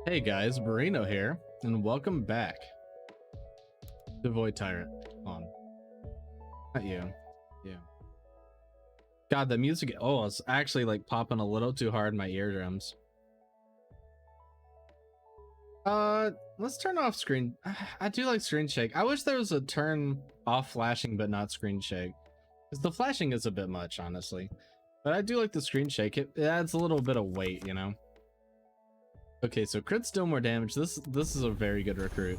Hey guys, Burrino here, and welcome back to Void Tyrant. On. Not you. Yeah. God, the music, oh, it's actually like popping a little too hard in my eardrums. Let's turn off screen. I do like screen shake. I wish there was a turn off flashing but not screen shake, because the flashing is a bit much, honestly. But I do like the screen shake. It adds a little bit of weight, you know. Okay, so crit's still more damage. This is a very good recruit.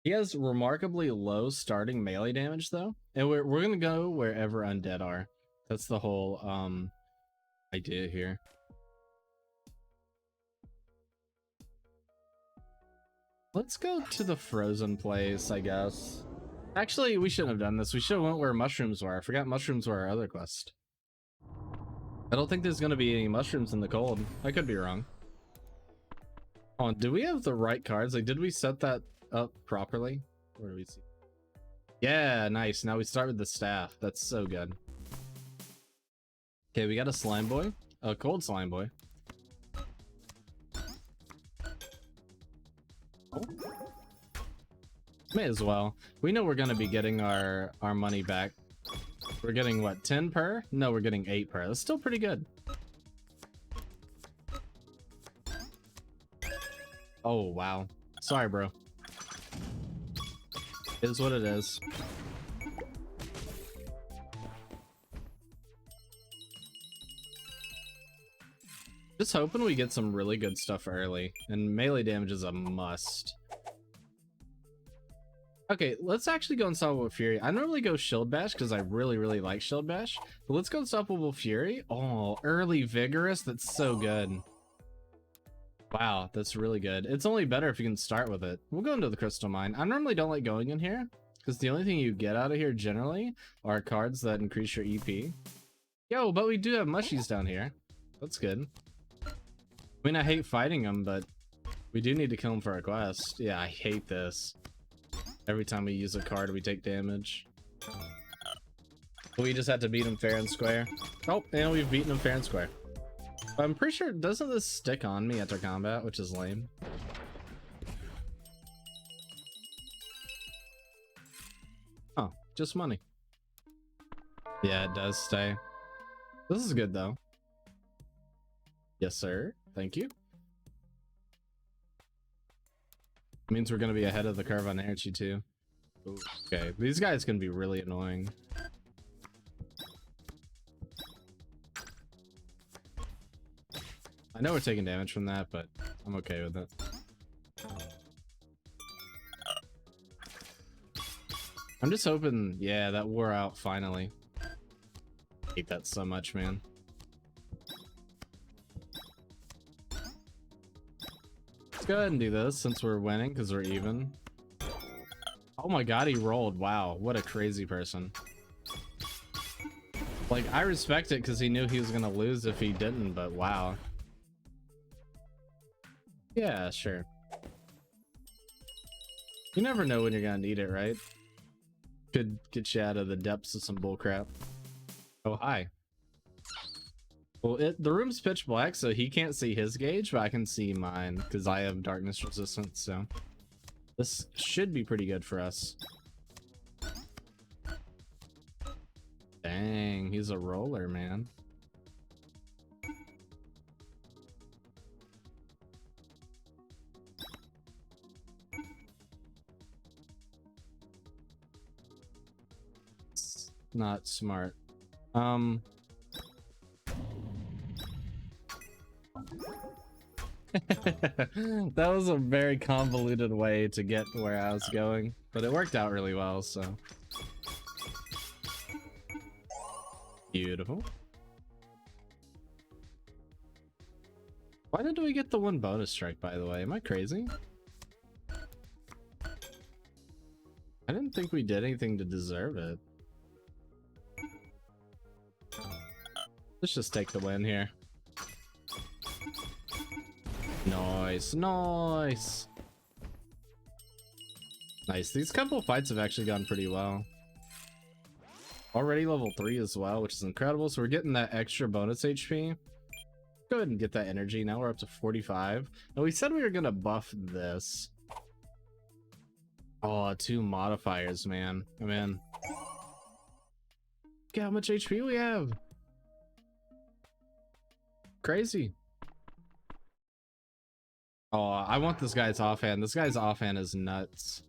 He has remarkably low starting melee damage though, and we're gonna go wherever undead are. That's the whole idea here. Let's go to the frozen place, I guess. Actually, we shouldn't have done this. We should have went where mushrooms were. I forgot mushrooms were our other quest. I don't think there's gonna be any mushrooms in the cold. I could be wrong. Oh, do we have the right cards? Like, did we set that up properly? Where do we see? Yeah, nice. Now we start with the staff. That's so good. Okay, we got a slime boy, a cold slime boy. Oh. May as well. We know we're gonna be getting our money back. We're getting what, 10 per? No, we're getting 8 per. That's still pretty good. Oh wow. Sorry, bro. It is what it is. Just hoping we get some really good stuff early, and melee damage is a must. Okay, let's actually go Unstoppable Fury. I normally go Shield Bash because I really like Shield Bash, but let's go Unstoppable Fury. Oh, early Vigorous, that's so good. Wow, that's really good. It's only better if you can start with it. We'll go into the Crystal Mine. I normally don't like going in here because the only thing you get out of here generally are cards that increase your EP. Yo, but we do have mushies down here. That's good. I mean, I hate fighting them, but we do need to kill them for our quest. Yeah, I hate this. Every time we use a card, we take damage. We just have to beat him fair and square. Oh, and we've beaten him fair and square. I'm pretty sure, doesn't this stick on me after combat, which is lame? Oh, just money. Yeah, it does stay. This is good, though. Yes, sir. Thank you. Means we're going to be ahead of the curve on energy, too. Ooh, okay, these guys can be really annoying. I know we're taking damage from that, but I'm okay with it. I'm just hoping, yeah, that wore out finally. I hate that so much, man. Let's go ahead and do this since we're winning because we're even. Oh my god, he rolled. Wow, what a crazy person. Like, I respect it because he knew he was gonna lose if he didn't, but wow. Yeah, sure. You never know when you're gonna need it, right? Could get you out of the depths of some bullcrap. Oh, hi. Well, the room's pitch black, so he can't see his gauge, but I can see mine because I have darkness resistance, so this should be pretty good for us. Dang, he's a roller, man. It's not smart. That was a very convoluted way to get where I was going, but it worked out really well, so. Beautiful. Why did we get the one bonus strike, by the way? Am I crazy? I didn't think we did anything to deserve it. Let's just take the win here. Nice, nice. Nice. These couple fights have actually gone pretty well. Already level 3 as well, which is incredible. So we're getting that extra bonus HP. Go ahead and get that energy. Now we're up to 45. And we said we were gonna buff this. Oh, 2 modifiers, man. I'm in. Look how much HP we have. Crazy. Oh, I want this guy's offhand. This guy's offhand is nuts.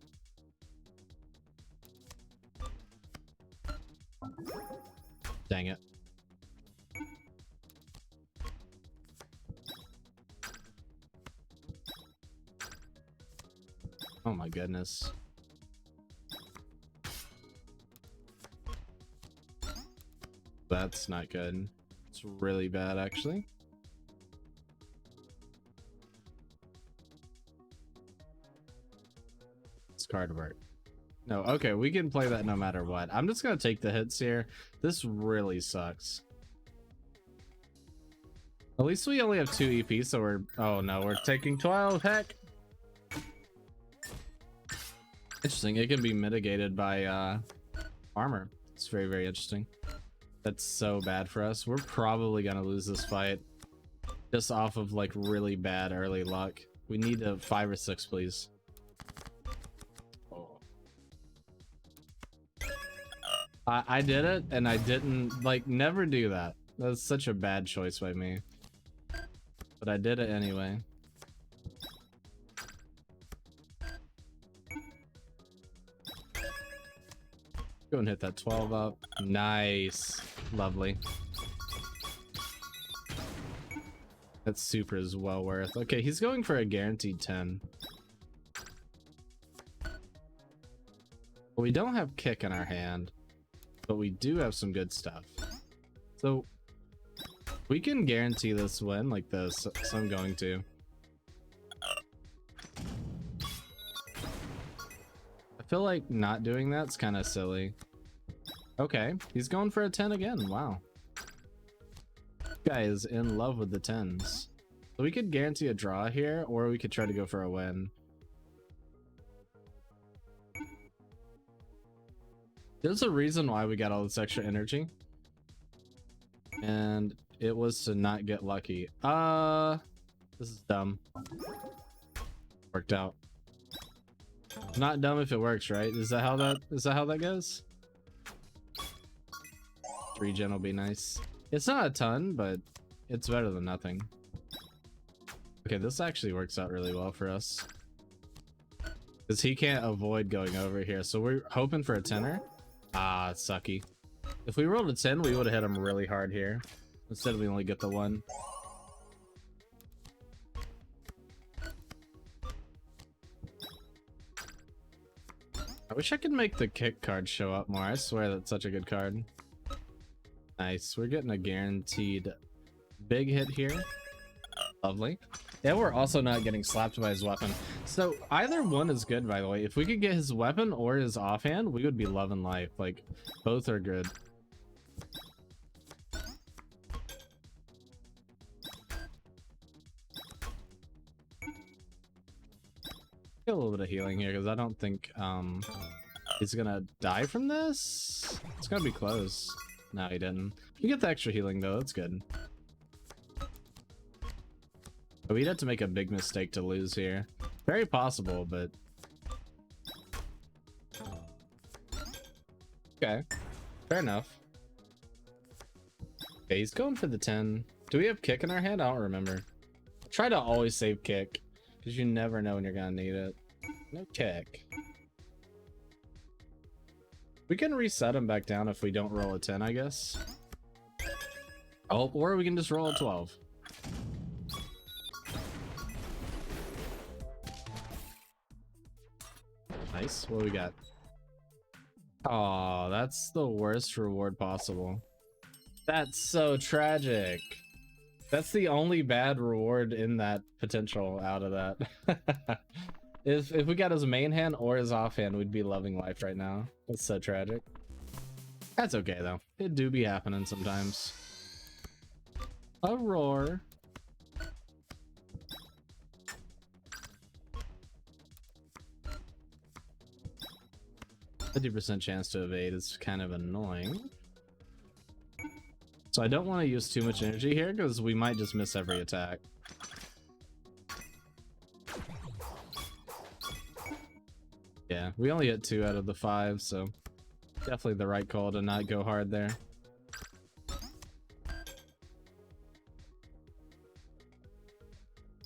Dang it. Oh my goodness. That's not good. It's really bad, actually. This card work. No, okay, we can play that no matter what. I'm just gonna take the hits here. This really sucks. At least we only have 2 EP, so we're... Oh no, we're taking 12, heck! Interesting, it can be mitigated by armor. It's very, very interesting. That's so bad for us. We're probably gonna lose this fight. Just off of like really bad early luck. We need a 5 or 6, please. I did it, and I didn't, like, never do that. That's such a bad choice by me. But I did it anyway. Go and hit that 12 up. Nice. Lovely. That super is well worth. Okay, he's going for a guaranteed 10. Well, we don't have kick in our hand, but we do have some good stuff. So we can guarantee this win like this, so I'm going to. I feel like not doing that's kind of silly. Okay, he's going for a 10 again. Wow. Guy is in love with the 10s. So we could guarantee a draw here, or we could try to go for a win. There's a reason why we got all this extra energy. And it was to not get lucky. This is dumb. Worked out. Not dumb if it works, right? Is that how that goes? 3 gen will be nice. It's not a ton, but it's better than nothing. Okay, this actually works out really well for us. Because he can't avoid going over here. So we're hoping for a 10er. Ah, it's sucky. If we rolled a 10, we would have hit him really hard here. Instead, we only get the 1. I wish I could make the kick card show up more. I swear that's such a good card. Nice. We're getting a guaranteed big hit here. Lovely. Yeah, we're also not getting slapped by his weapon. So either one is good, by the way. If we could get his weapon or his offhand, we would be loving life. Like, both are good. Get a little bit of healing here, because I don't think he's gonna die from this. It's gonna be close. No, he didn't. You get the extra healing though, that's good. But we'd have to make a big mistake to lose here. Very possible, but... Okay, fair enough. Okay, he's going for the 10. Do we have kick in our hand? I don't remember. Try to always save kick, because you never know when you're gonna need it. No kick. We can reset him back down if we don't roll a 10, I guess. Oh, or we can just roll a 12. Nice. What do we got? Oh, that's the worst reward possible. That's so tragic. That's the only bad reward in that potential out of that. If we got his main hand or his offhand, we'd be loving life right now. That's so tragic. That's okay though. It do be happening sometimes. A roar. 50% chance to evade is kind of annoying. So I don't want to use too much energy here because we might just miss every attack. Yeah, we only hit 2 out of the 5, so definitely the right call to not go hard there.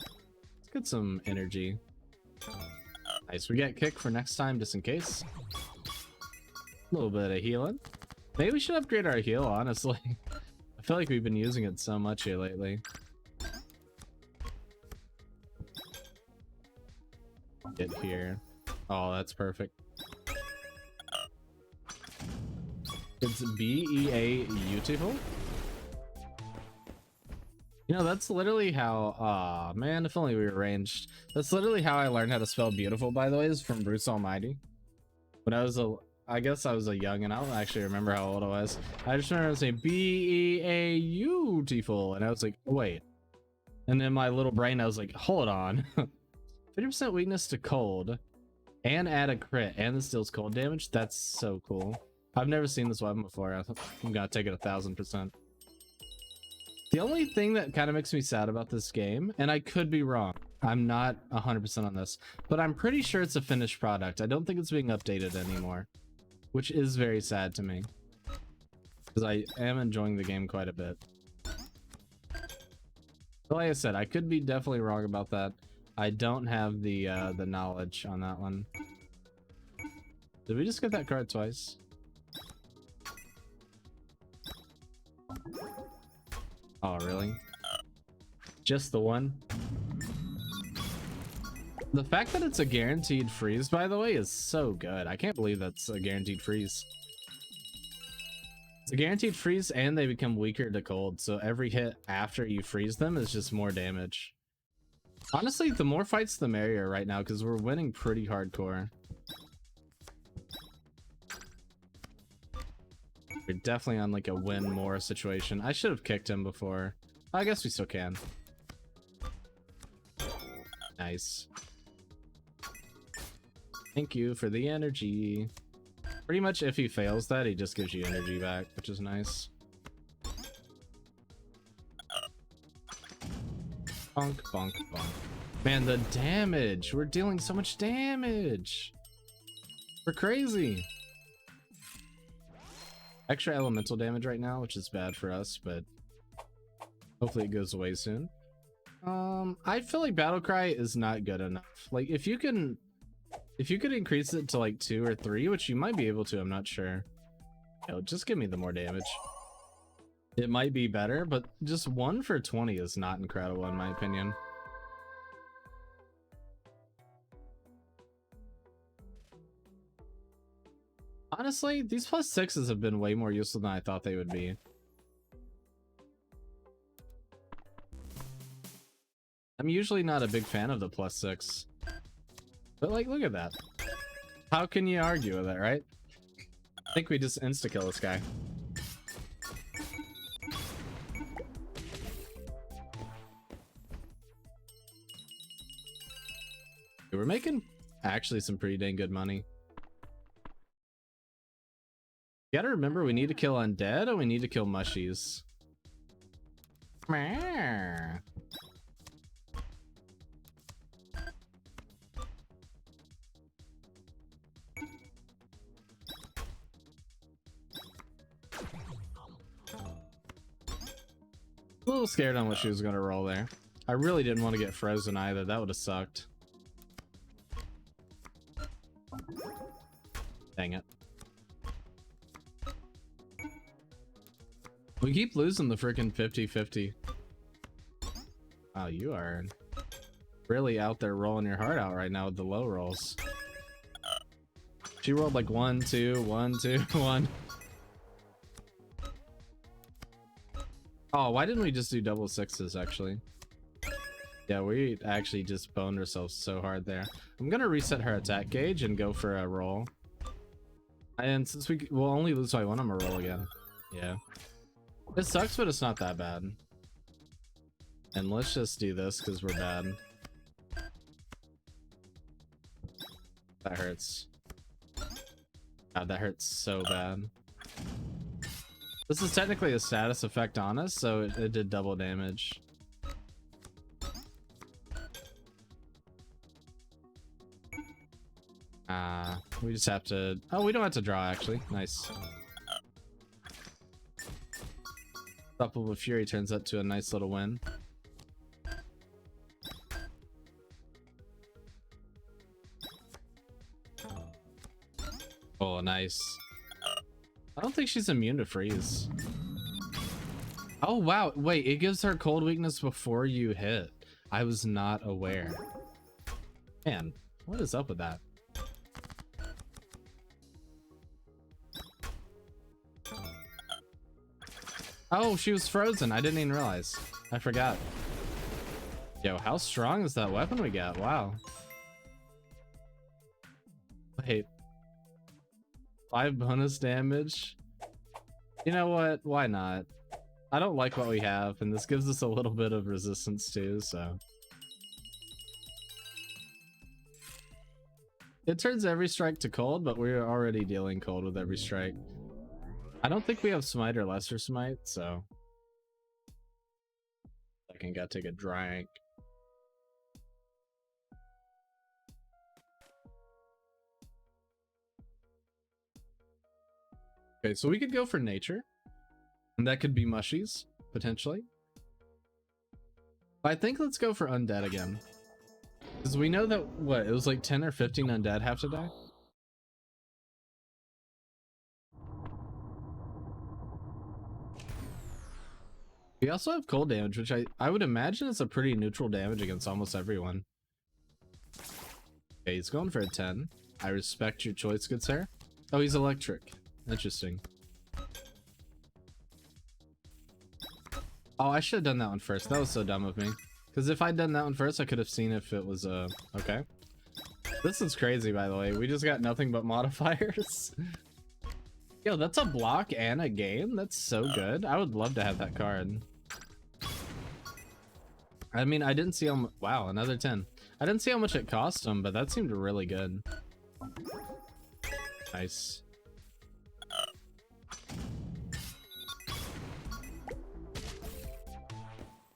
Let's get some energy. Nice, we get kick for next time just in case. A little bit of healing. Maybe we should upgrade our heal, honestly. I feel like we've been using it so much here lately. Get here. Oh, that's perfect. It's beautiful. You know, that's literally how, aw, man, if only we were ranged. That's literally how I learned how to spell beautiful, by the way, is from Bruce Almighty. When I was I guess I was a young, and I don't actually remember how old I was. I just remember saying beautiful, and I was like, wait. And then my little brain, I was like, hold on. 50% weakness to cold, and add a crit, and this deals cold damage. That's so cool. I've never seen this weapon before. I'm gonna take it 1000%. The only thing that kind of makes me sad about this game, and I could be wrong, I'm not 100% on this, but I'm pretty sure it's a finished product. I don't think it's being updated anymore, which is very sad to me, because I am enjoying the game quite a bit. But like I said, I could be definitely wrong about that. I don't have the knowledge on that one. Did we just get that card twice? Oh, really? Just the one? The fact that it's a guaranteed freeze, by the way, is so good. I can't believe that's a guaranteed freeze. It's a guaranteed freeze, and they become weaker to cold, so every hit after you freeze them is just more damage. Honestly, the more fights the merrier right now, because we're winning pretty hardcore. We're definitely on like a win more situation. I should have kicked him before. I guess we still can. Nice. Thank you for the energy. Pretty much if he fails that, he just gives you energy back, which is nice. Bonk, bonk, bonk. Man, the damage! We're dealing so much damage! We're crazy! Extra elemental damage right now, which is bad for us, but hopefully it goes away soon. I feel like Battlecry is not good enough. Like, if you could increase it to like 2 or 3, which you might be able to, I'm not sure. Yo, just give me the more damage. It might be better, but just 1 for 20 is not incredible in my opinion. Honestly, these +6s have been way more useful than I thought they would be. I'm usually not a big fan of the +6. But like, look at that. How can you argue with it, right? I think we just insta-kill this guy. We're making actually some pretty dang good money. You gotta remember, we need to kill undead and we need to kill mushies. A little scared on what she was gonna roll there. I really didn't want to get frozen either. That would have sucked. Dang it. We keep losing the freaking 50-50. Wow, you are really out there rolling your heart out right now with the low rolls. She rolled like 1, 2, 1, 2, 1. Oh, why didn't we just do double 6s actually? Yeah, we actually just boned ourselves so hard there. I'm gonna reset her attack gauge and go for a roll. And since we'll only lose by 1, I'm gonna roll again. Yeah. It sucks, but it's not that bad. And let's just do this because we're bad. That hurts. God, that hurts so bad. This is technically a status effect on us, so it did double damage. We just have to... Oh, we don't have to draw, actually. Nice. Unstoppable Fury turns that to a nice little win. Oh, nice. I don't think she's immune to freeze. Oh, wow. Wait, it gives her cold weakness before you hit. I was not aware. Man, what is up with that? Oh, she was frozen. I didn't even realize. I forgot. Yo, how strong is that weapon we got? Wow. Wait. 5 bonus damage? You know what? Why not? I don't like what we have, and this gives us a little bit of resistance too, so... It turns every strike to cold, but we're already dealing cold with every strike. I don't think we have Smite or Lesser Smite, so... I can go take a drink. Okay, so we could go for nature. And that could be mushies, potentially. But I think let's go for undead again. Because we know that, what, it was like 10 or 15 undead have to die? We also have cold damage, which I would imagine is a pretty neutral damage against almost everyone. Okay, he's going for a 10. I respect your choice, good sir. Oh, he's electric. Interesting. Oh, I should have done that one first. That was so dumb of me. Because if I'd done that one first, I could have seen if it was okay. This is crazy, by the way. We just got nothing but modifiers. Yo, that's a block and a game? That's so good. I would love to have that card. I mean, I didn't see how much... Wow, another 10. I didn't see how much it cost him, but that seemed really good. Nice.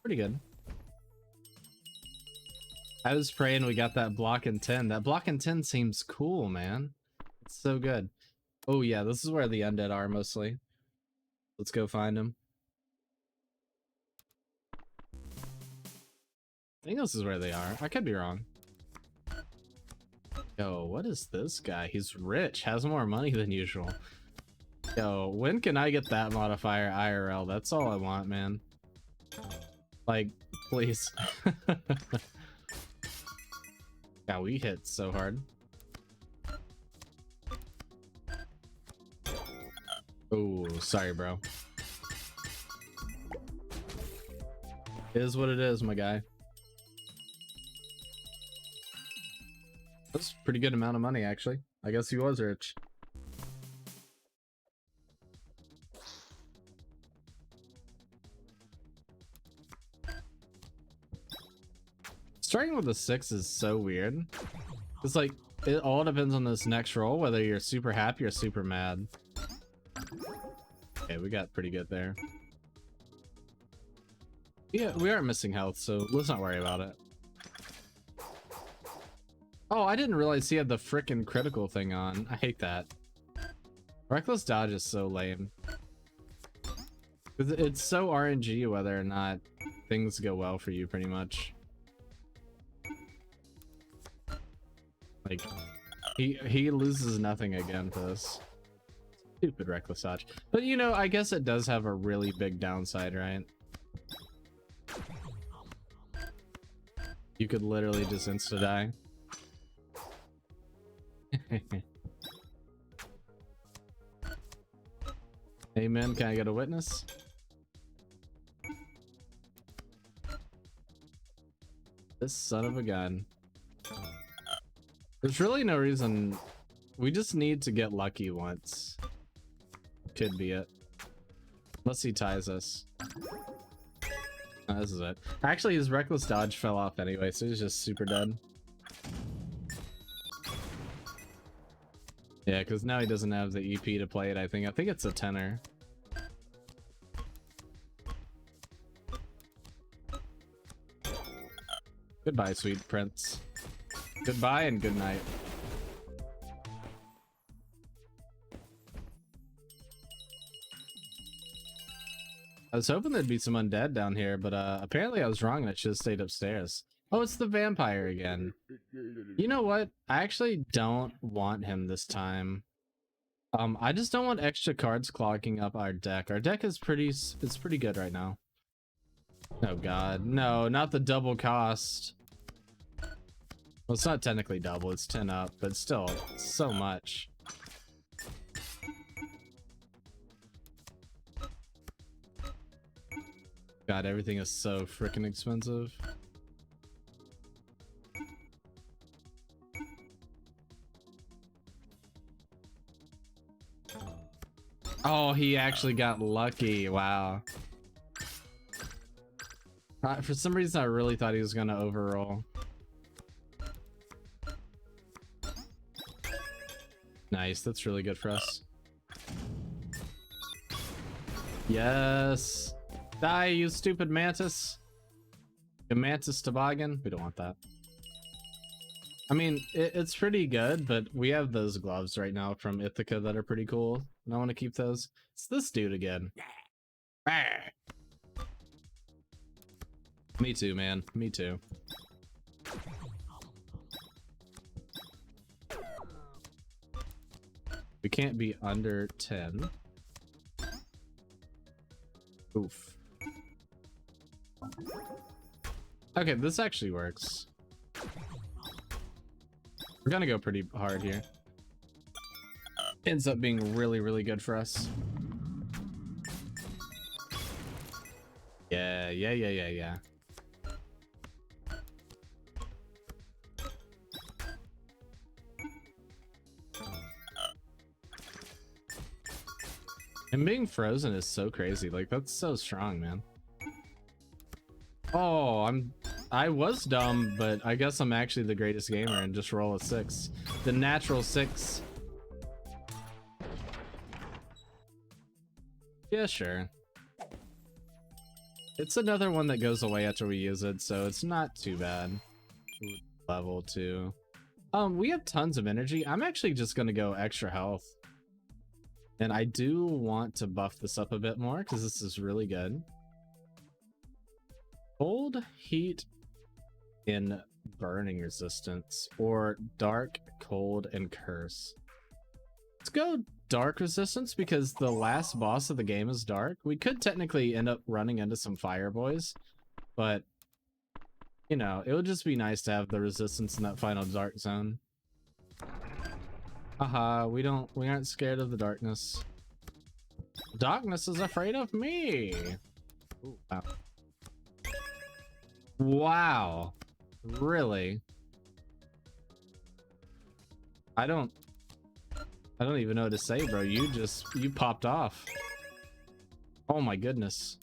Pretty good. I was praying we got that block in 10. That block in 10 seems cool, man. It's so good. Oh yeah, this is where the undead are mostly. Let's go find them. I think this is where they are. I could be wrong. Yo, what is this guy? He's rich, has more money than usual. Yo, when can I get that modifier IRL? That's all I want, man. Like, please. Yeah, we hit so hard. Oh, sorry, bro. It is what it is, my guy. That's a pretty good amount of money, actually. I guess he was rich. Starting with a 6 is so weird. It's like, it all depends on this next roll, whether you're super happy or super mad. Okay, we got pretty good there. Yeah, we aren't missing health, so let's not worry about it. Oh, I didn't realize he had the frickin' critical thing on. I hate that. Reckless dodge is so lame. It's so RNG whether or not things go well for you, pretty much. Like, he loses nothing again for this. Stupid reckless dodge. But you know, I guess it does have a really big downside, right? You could literally just insta-die. Hey man, can I get a witness? This son of a gun. There's really no reason. We just need to get lucky once. Could be it. Unless he ties us. Oh, this is it. Actually, his reckless dodge fell off anyway, so he's just super dead. Yeah, because now he doesn't have the EP to play it, I think. I think it's a tenor. Goodbye, sweet prince. Goodbye and good night. I was hoping there'd be some undead down here, but apparently I was wrong and it should have stayed upstairs. Oh, it's the vampire again. You know what? I actually don't want him this time. I just don't want extra cards clogging up our deck. Our deck is pretty good right now. Oh god, no, not the double cost. Well, it's not technically double, it's 10 up, but still, so much. God, everything is so freaking expensive. Oh, he actually got lucky. Wow. For some reason, I really thought he was going to overroll. Nice. That's really good for us. Yes. Die, you stupid mantis. The mantis toboggan. We don't want that. I mean, it's pretty good, but we have those gloves right now from Ithaca that are pretty cool. And I want to keep those. It's this dude again. Me too, man. Me too. We can't be under 10. Oof. Okay, this actually works. We're gonna go pretty hard here. Ends up being really, really good for us. Yeah. And being frozen is so crazy. Like, that's so strong, man. Oh, I was dumb, but I guess I'm actually the greatest gamer and just roll a 6. The natural 6. Yeah, sure. It's another one that goes away after we use it, so it's not too bad. Level 2. We have tons of energy. I'm actually just gonna go extra health. And I do want to buff this up a bit more because this is really good. Cold, heat, in burning resistance, or dark, cold, and curse. Let's go dark resistance because the last boss of the game is dark. We could technically end up running into some fire boys, but you know, it would just be nice to have the resistance in that final dark zone. Haha, we aren't scared of the darkness. Darkness is afraid of me. Ooh, wow. Wow. Really? I don't even know what to say, bro. You popped off. Oh my goodness.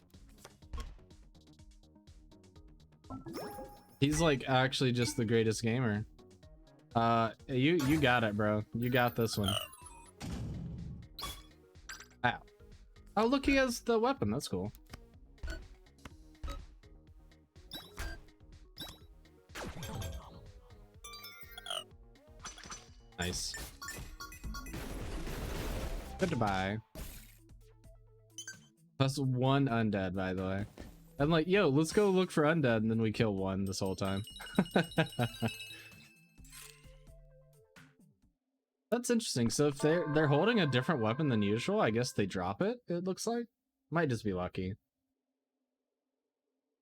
He's like actually just the greatest gamer. You got it, bro. You got this one. Ow. Oh, look, he has the weapon. That's cool. Nice. Goodbye. Plus 1 undead, by the way. I'm like, yo, let's go look for undead, and then we kill 1 this whole time. That's interesting. So if they're holding a different weapon than usual, I guess they drop it, it looks like. Might just be lucky.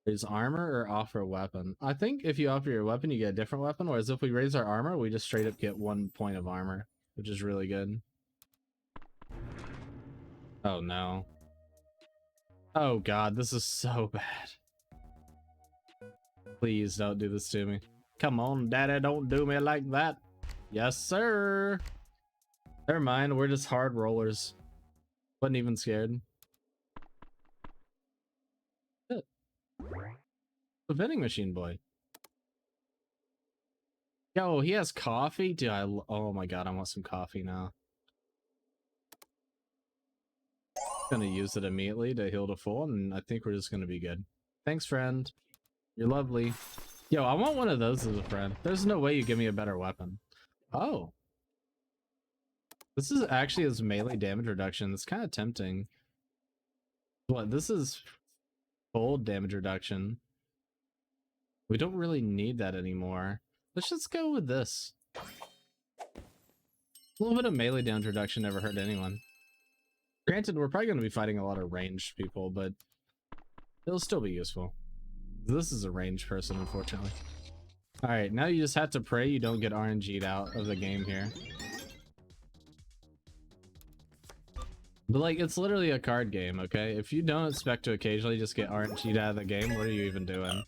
Is armor or offer a weapon? I think if you offer your weapon, you get a different weapon, whereas if we raise our armor, we just straight up get 1 point of armor, which is really good. Oh no. Oh god, this is so bad. Please don't do this to me. Come on, daddy, don't do me like that. Yes, sir. Never mind, we're just hard rollers. Wasn't even scared. The vending machine boy. Yo, he has coffee? Dude, oh my god, I want some coffee now. Gonna use it immediately to heal to full, and I think we're just gonna be good. Thanks, friend. You're lovely. Yo, I want one of those as a friend. There's no way you give me a better weapon. Oh. This is actually his melee damage reduction. It's kind of tempting. What? This is full damage reduction. We don't really need that anymore. Let's just go with this. A little bit of melee damage reduction never hurt anyone. Granted, we're probably going to be fighting a lot of ranged people, but it'll still be useful. This is a ranged person, unfortunately. Alright, now you just have to pray you don't get RNG'd out of the game here. But like, it's literally a card game, okay? If you don't expect to occasionally just get RNG'd out of the game, what are you even doing?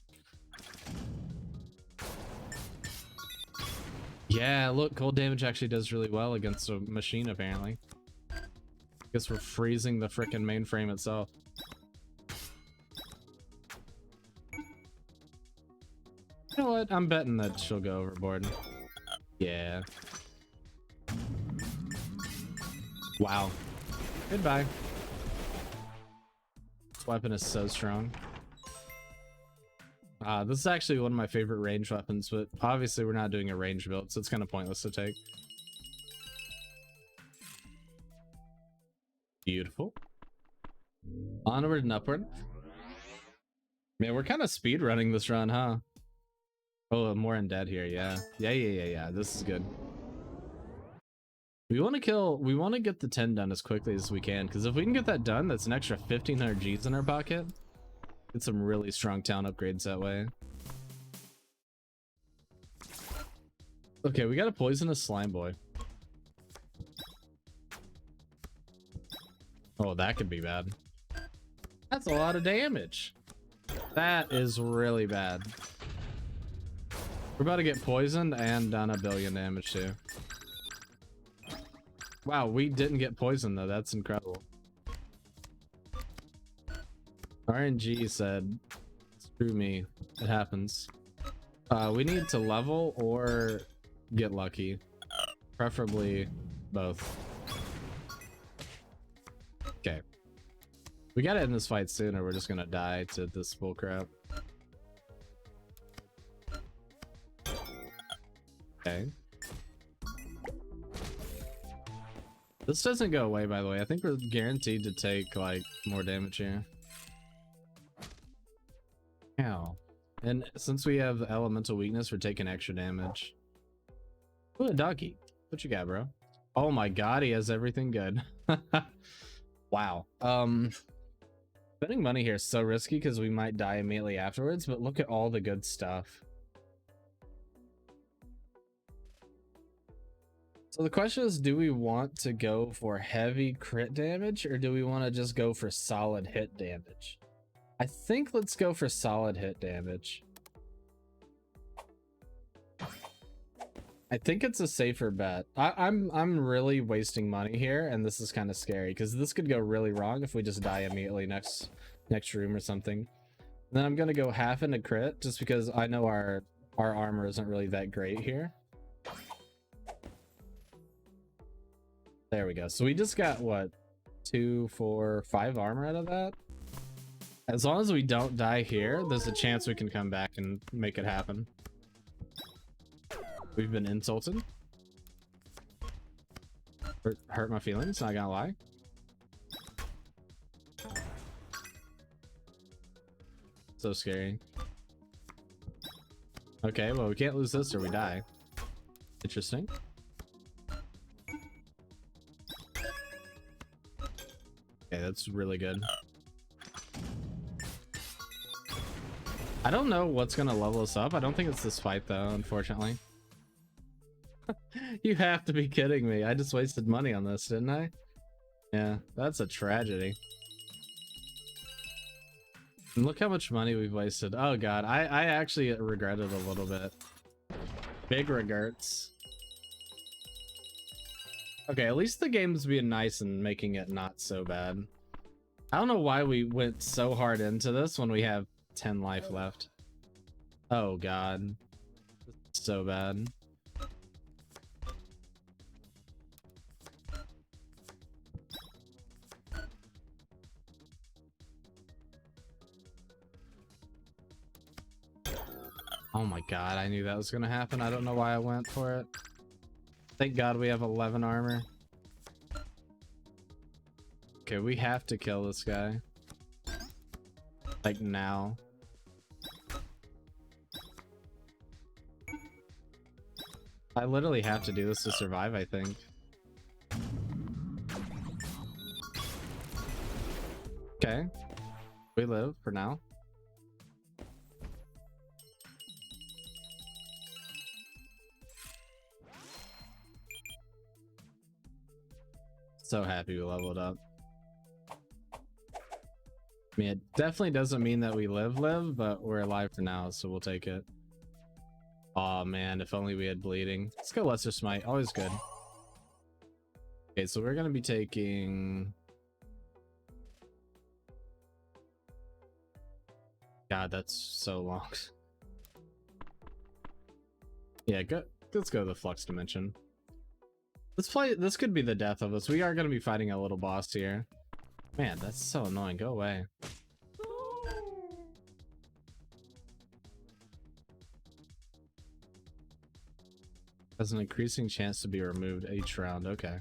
Yeah, look, cold damage actually does really well against a machine, apparently. Guess we're freezing the frickin' mainframe itself. You know what? I'm betting that she'll go overboard. Yeah. Wow. Goodbye. This weapon is so strong. This is actually one of my favorite range weapons, but obviously we're not doing a range build, so it's kind of pointless to take. Beautiful. Onward and upward. Man, we're kind of speed running this run, huh? Oh, more undead here, yeah. Yeah. This is good. We want to get the 10 done as quickly as we can, because if we can get that done, that's an extra 1500 Gs in our pocket. Get some really strong town upgrades that way. Okay, we got a poisonous slime boy. Oh, that could be bad. That's a lot of damage. That is really bad. We're about to get poisoned and done a billion damage too. Wow, we didn't get poisoned though. That's incredible. RNG said, screw me. It happens. We need to level or get lucky. Preferably both. Okay. We gotta end this fight soon or we're just gonna die to this bullcrap. Okay. This doesn't go away, by the way. I think we're guaranteed to take, like, more damage here. Ow. And since we have elemental weakness, we're taking extra damage. Ooh, a doggy. What you got, bro? Oh my god, he has everything good. Wow. Spending money here is so risky because we might die immediately afterwards, but look at all the good stuff. So the question is, do we want to go for heavy crit damage or do we want to just go for solid hit damage? I think let's go for solid hit damage. I think it's a safer bet. I'm really wasting money here, and this is kind of scary because this could go really wrong if we just die immediately next room or something. And then I'm gonna go half into crit just because I know our armor isn't really that great here. There we go. So we just got what, 2, 4, 5 armor out of that. As long as we don't die here, there's a chance we can come back and make it happen. We've been insulted. Hurt my feelings, not gonna lie. So scary. Okay, well, we can't lose this or we die. Interesting. Okay, that's really good. I don't know what's gonna level us up. I don't think it's this fight though, unfortunately. You have to be kidding me. I just wasted money on this, didn't I? Yeah, that's a tragedy. And look how much money we've wasted. Oh god, I actually regret it a little bit. Big regrets. Okay, at least the game's being nice and making it not so bad. I don't know why we went so hard into this when we have 10 life left. Oh god. So bad. Oh my god, I knew that was gonna happen. I don't know why I went for it. Thank god we have 11 armor. Okay, we have to kill this guy. Like now. I literally have to do this to survive, I think. Okay. We live for now. So happy we leveled up. I mean, it definitely doesn't mean that we live, but we're alive for now, so we'll take it. Aw, man, if only we had bleeding. Let's go Lesser Smite, always good. Okay, so we're gonna be taking... God, that's so long. Yeah, let's go to the Flux Dimension. This could be the death of us. We are gonna be fighting a little boss here. Man, that's so annoying. Go away. Has an increasing chance to be removed each round. Okay.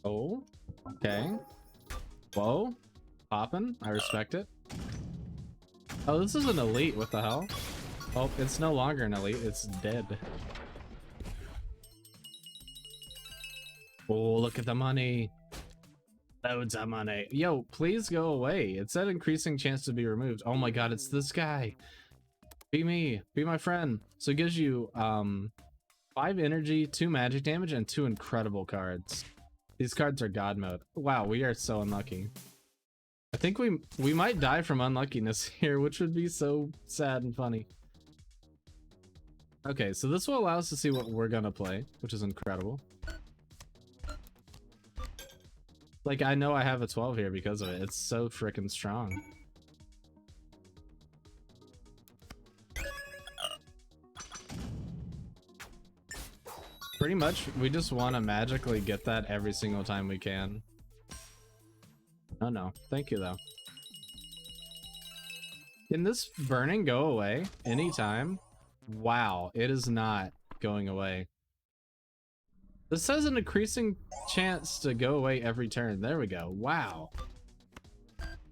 Oh, okay. Whoa. Poppin'. I respect it. Oh, this is an elite. What the hell? Oh, it's no longer an elite. It's dead. Oh, look at the money. Loads of money. Yo, please go away. It said increasing chance to be removed. Oh my god, it's this guy. Be me. Be my friend. So it gives you 5 energy, 2 magic damage, and 2 incredible cards. These cards are god mode. Wow, we are so unlucky. I think we might die from unluckiness here, which would be so sad and funny. Okay, so this will allow us to see what we're gonna play, which is incredible. Like, I know I have a 12 here because of it. It's so freaking strong. Pretty much, we just want to magically get that every single time we can. Oh no, thank you though. Can this burning go away anytime? Wow, it is not going away. This says an increasing chance to go away every turn. There we go. Wow.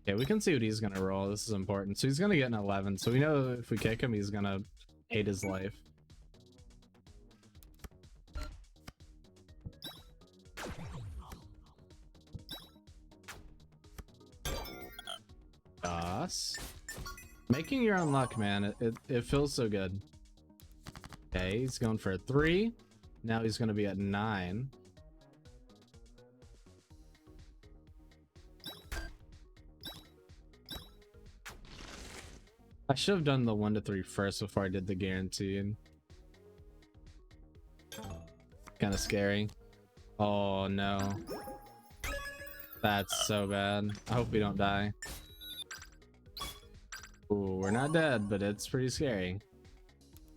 Okay, we can see what he's gonna roll. This is important. So he's gonna get an 11. So we know if we kick him, he's gonna hate his life. Us. Making your own luck, man. It feels so good. Okay, he's going for a 3. Now he's gonna be at 9. I should have done the 1 to 3 first before I did the guaranteed. Kind of scary. Oh no. That's so bad. I hope we don't die. Ooh, we're not dead, but it's pretty scary.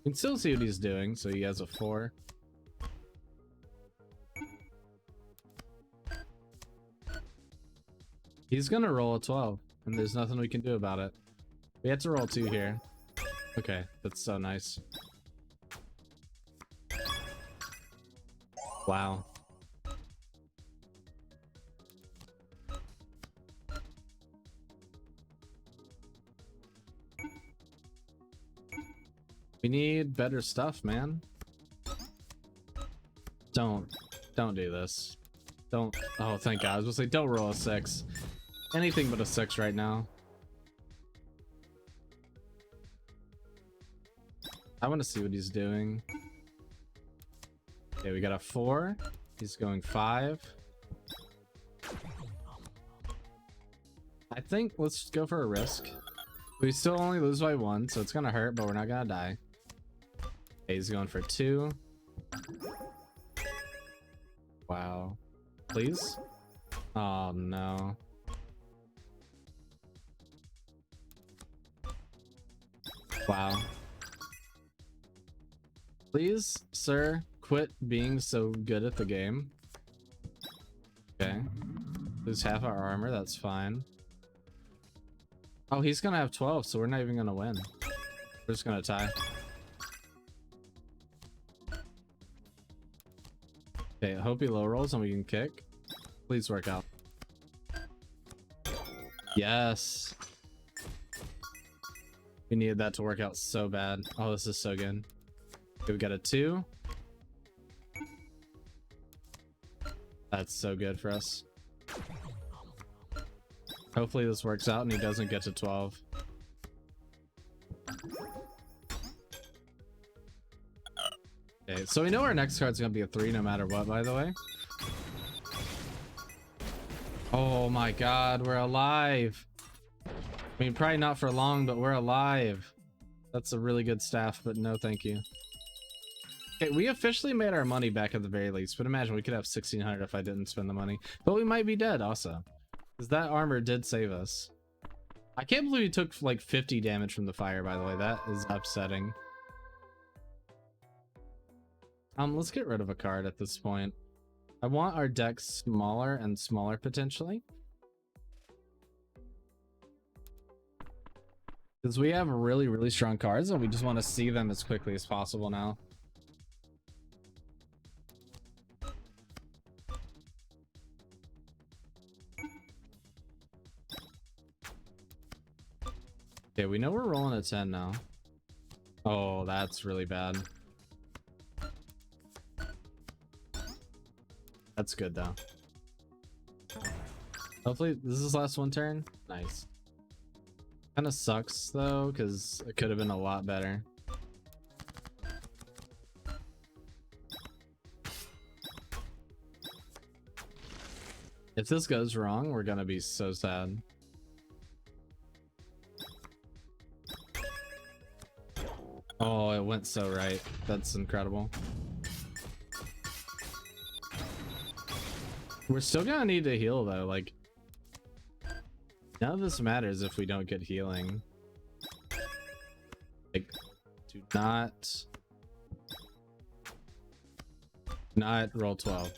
You can still see what he's doing, so he has a 4. He's gonna roll a 12, and there's nothing we can do about it. We had to roll 2 here. Okay, that's so nice. Wow. We need better stuff, man. Don't do this. Don't. Oh, thank God. I was gonna say, don't roll a 6. Anything but a 6 right now. I want to see what he's doing. Okay, we got a 4. He's going 5. I think let's go for a risk. We still only lose by 1, so it's gonna hurt, but we're not gonna die. Okay, he's going for 2. Wow. Please? Oh no. Wow. Please, sir, quit being so good at the game. Okay. Lose half our armor, that's fine. Oh, he's gonna have 12, so we're not even gonna win. We're just gonna tie. Okay, I hope he low rolls and we can kick. Please work out. Yes. We needed that to work out so bad. Oh, this is so good. Okay, we got a 2. That's so good for us. Hopefully this works out and he doesn't get to 12. Okay, so we know our next card's gonna be a 3 no matter what, by the way. Oh my god, we're alive. I mean, probably not for long, but we're alive. That's a really good staff, but no thank you. Okay, we officially made our money back at the very least, but imagine we could have 1600 if I didn't spend the money. But we might be dead also, because that armor did save us. I can't believe he took like 50 damage from the fire, by the way. That is upsetting. Let's get rid of a card at this point. I want our deck smaller and smaller potentially, because we have really, really strong cards and we just want to see them as quickly as possible now. Okay, we know we're rolling a 10 now. Oh, that's really bad. That's good though. Hopefully this is last one turn. Nice. Kind of sucks though, because it could have been a lot better. If this goes wrong, we're gonna be so sad. Oh, it went so right. That's incredible. We're still gonna need to heal though. Like, none of this matters if we don't get healing. Like, do not roll 12.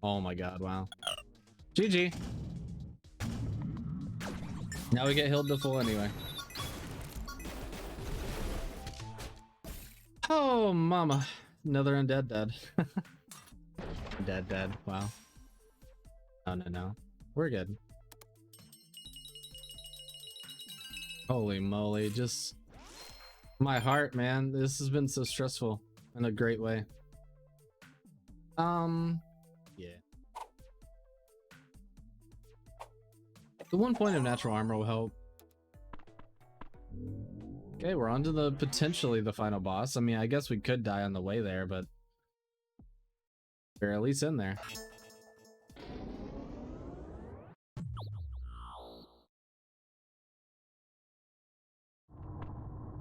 Oh my god, wow. GG. Now we get healed to full anyway. Oh mama, another undead dead. Dead. Wow. No, we're good. Holy moly, just my heart, man. This has been so stressful in a great way. Yeah. The 1 point of natural armor will help. Okay, we're on to the potentially the final boss. I mean, I guess we could die on the way there, but we're at least in there.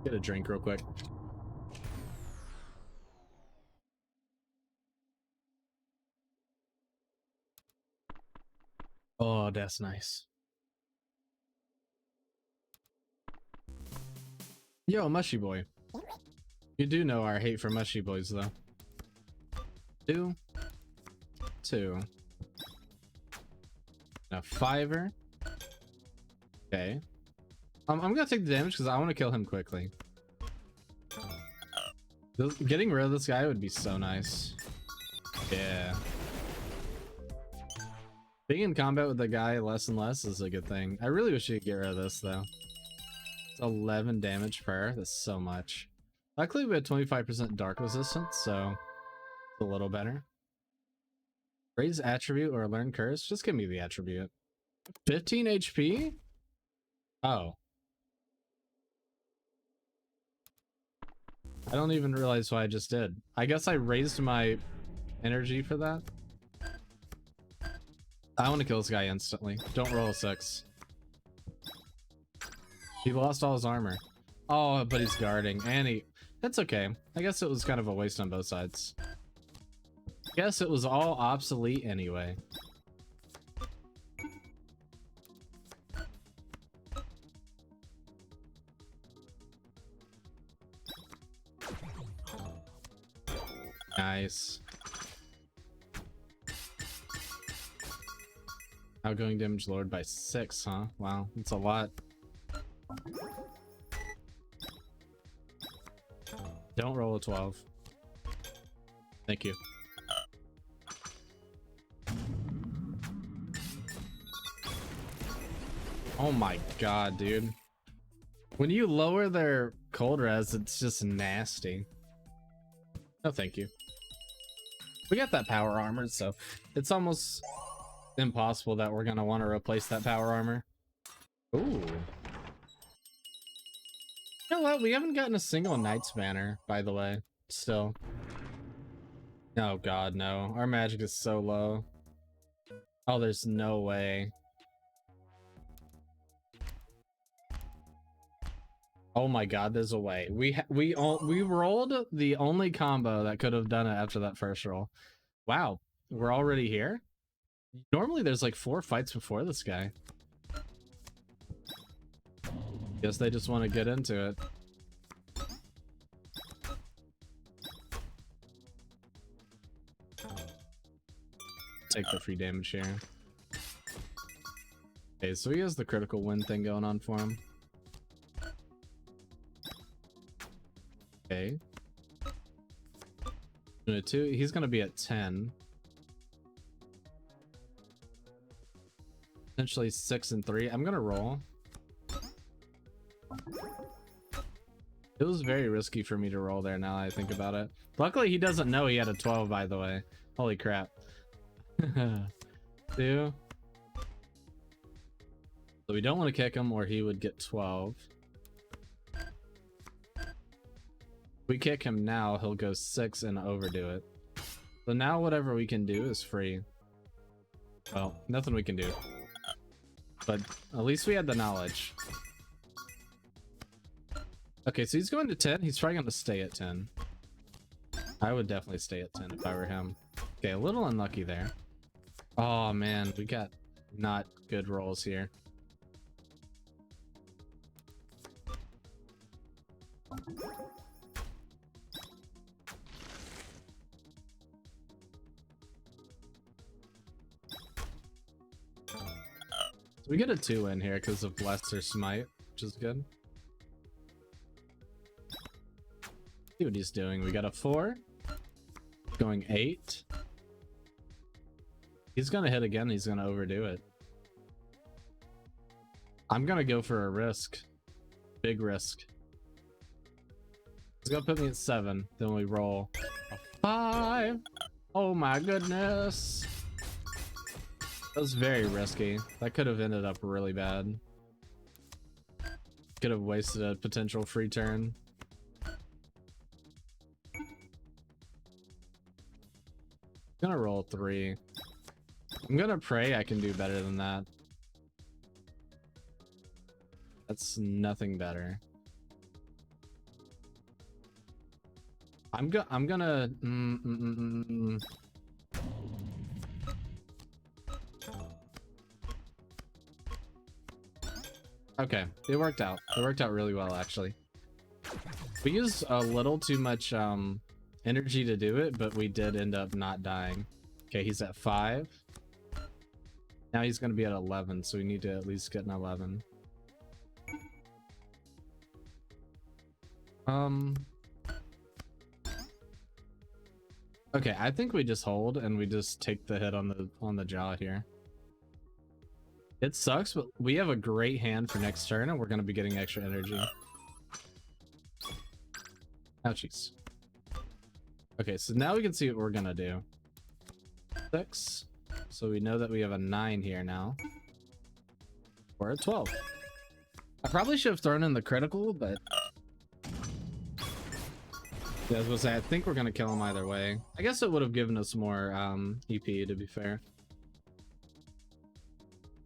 Get a drink real quick. Oh, that's nice. Yo, Mushy Boy. You do know our hate for Mushy Boys, though. 2. A 5er. Okay. I'm gonna take the damage because I want to kill him quickly. Getting rid of this guy would be so nice. Yeah. Being in combat with the guy less and less is a good thing. I really wish you could get rid of this though. It's 11 damage per. That's so much. Luckily we had 25% dark resistance, so it's a little better. Raise attribute or learn curse? Just give me the attribute. 15 HP? Oh. I don't even realize what I just did. I guess I raised my energy for that. I want to kill this guy instantly. Don't roll a 6. He lost all his armor. Oh, but he's guarding. And he... That's okay. I guess it was kind of a waste on both sides. Guess it was all obsolete anyway. Nice. Outgoing damage lowered by 6, huh? Wow, that's a lot. Don't roll a 12. Thank you. Oh my god, dude. When you lower their cold res, it's just nasty. No, thank you. We got that power armor, so it's almost impossible that we're gonna want to replace that power armor. Ooh. You know what? We haven't gotten a single Knight's banner, by the way. Still. Oh god, no. Our magic is so low. Oh, there's no way. Oh my god, there's a way. We rolled the only combo that could have done it after that first roll. Wow, we're already here? Normally there's like 4 fights before this guy. Guess they just want to get into it. Take the free damage here. Okay, so he has the critical win thing going on for him. Okay. He's gonna be at 10. Potentially 6 and 3. I'm gonna roll. It was very risky for me to roll there now I think about it. Luckily he doesn't know he had a 12, by the way. Holy crap. 2. So we don't want to kick him or he would get 12. If we kick him now, he'll go 6 and overdo it. So now whatever we can do is free. Well, nothing we can do. But at least we had the knowledge. Okay, so he's going to 10. He's probably going to stay at 10. I would definitely stay at 10 if I were him. Okay, a little unlucky there. Oh man, we got not good rolls here. So we get a 2 in here because of Lesser Smite, which is good. See what he's doing. We got a 4. Going 8. He's gonna hit again. He's gonna overdo it. I'm gonna go for a risk. Big risk. He's gonna put me at 7. Then we roll a 5. Oh my goodness. That was very risky. That could have ended up really bad. Could have wasted a potential free turn. I'm gonna roll 3. I'm gonna pray I can do better than that. That's nothing better. I'm gonna Okay, it worked out. It worked out really well, actually. We used a little too much energy to do it, but we did end up not dying. Okay, he's at 5. Now he's going to be at 11, so we need to at least get an 11. Okay, I think we just hold and we just take the hit on the jaw here. It sucks, but we have a great hand for next turn and we're going to be getting extra energy. Ouchies. Okay, so now we can see what we're going to do. 6. So we know that we have a 9 here now. We're at 12. I probably should have thrown in the critical, but yeah, I was gonna say, I think we're gonna kill him either way. I guess it would have given us more EP, to be fair.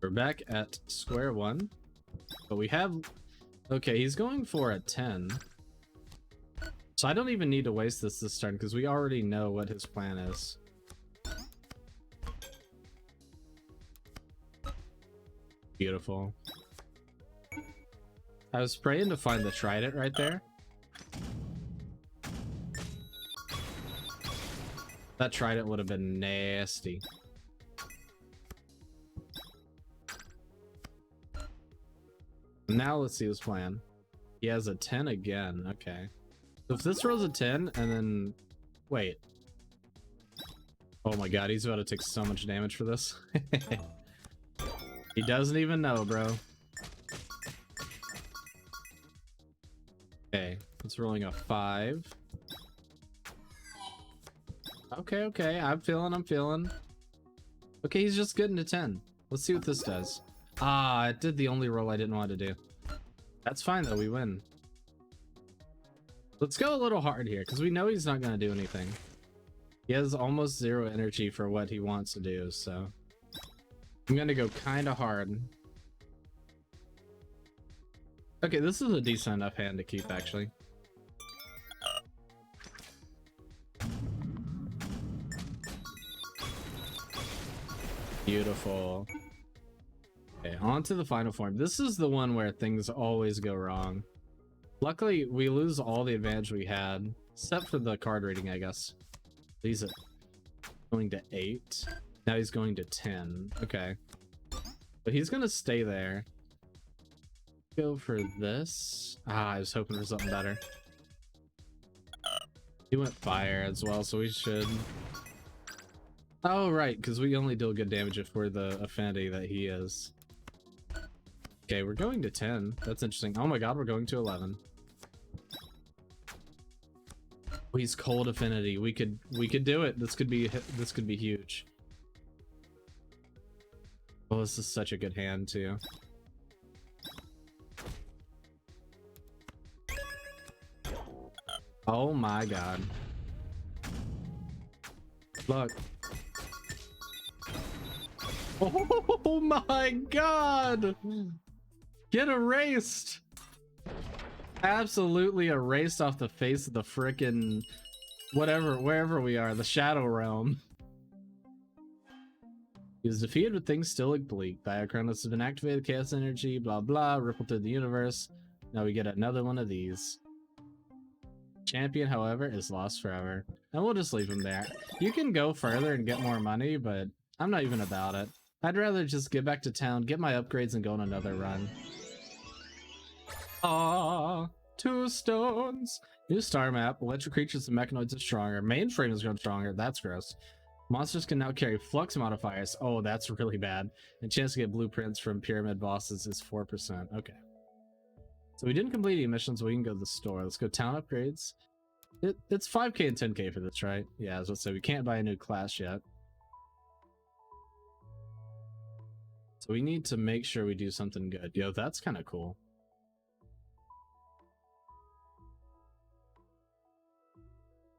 We're back at square one, but we have... Okay, he's going for a 10. So I don't even need to waste this turn, because we already know what his plan is. Beautiful. I was praying to find the Trident right there. That Trident would have been nasty. Now let's see his plan. He has a 10 again. Okay. So if this rolls a 10 and then... Wait. Oh my god, he's about to take so much damage for this. He doesn't even know, bro. Okay, it's rolling a 5. Okay, I'm feeling. Okay, he's just getting to 10. Let's see what this does. Ah, it did the only roll I didn't want to do. That's fine though, we win. Let's go a little hard here, because we know he's not going to do anything. He has almost 0 energy for what he wants to do, so... I'm going to go kind of hard. Okay, this is a decent enough hand to keep, actually. Beautiful. Okay, on to the final form. This is the one where things always go wrong. Luckily, we lose all the advantage we had, except for the card rating, I guess. He's going to 8. Now he's going to 10. Okay. But he's going to stay there. Go for this. Ah, I was hoping for something better. He went fire as well, so we should... Oh, right, because we only deal good damage if we're the affinity that he is. Okay, we're going to 10. That's interesting. Oh my god, we're going to 11. Oh, he's cold affinity. We could do it. This could be huge. Oh, this is such a good hand too. Oh my god. Look. Oh my god! Get erased! Absolutely erased off the face of the frickin' wherever we are, the Shadow Realm. He was defeated with things still look bleak. Biochronos has been activated, chaos energy, blah blah, ripple through the universe. Now we get another one of these. Champion, however, is lost forever. And we'll just leave him there. You can go further and get more money, but I'm not even about it. I'd rather just get back to town, get my upgrades, and go on another run. Ah, 2 stones. New star map. Electric creatures and mechanoids are stronger. Mainframe is grown stronger. That's gross. Monsters can now carry flux modifiers. Oh, that's really bad. And chance to get blueprints from pyramid bosses is 4%. Okay. So we didn't complete any missions, so we can go to the store. Let's go town upgrades. It's 5k and 10k for this, right? Yeah, as I said, we can't buy a new class yet. So we need to make sure we do something good. Yo, that's kind of cool.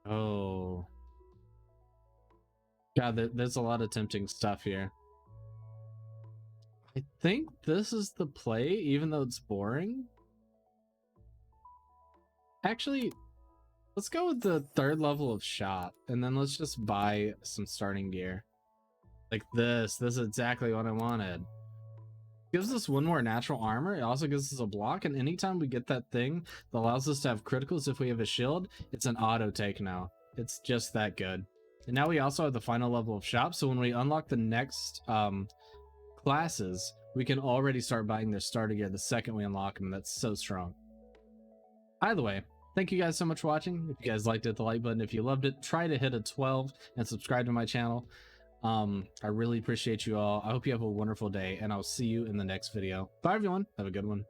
Oh. God, there's a lot of tempting stuff here. I think this is the play, even though it's boring. Actually, let's go with the 3rd level of shop, and then let's just buy some starting gear. Like this. This is exactly what I wanted. Gives us 1 more natural armor. It also gives us a block, and anytime we get that thing that allows us to have criticals if we have a shield, it's an auto take now. It's just that good. And now we also have the final level of shop, so when we unlock the next classes, we can already start buying their starter gear the second we unlock them. That's so strong. Either way, thank you guys so much for watching. If you guys liked it, the like button. If you loved it, try to hit a 12 and subscribe to my channel. I really appreciate you all. I hope you have a wonderful day, and I'll see you in the next video. Bye everyone, have a good one.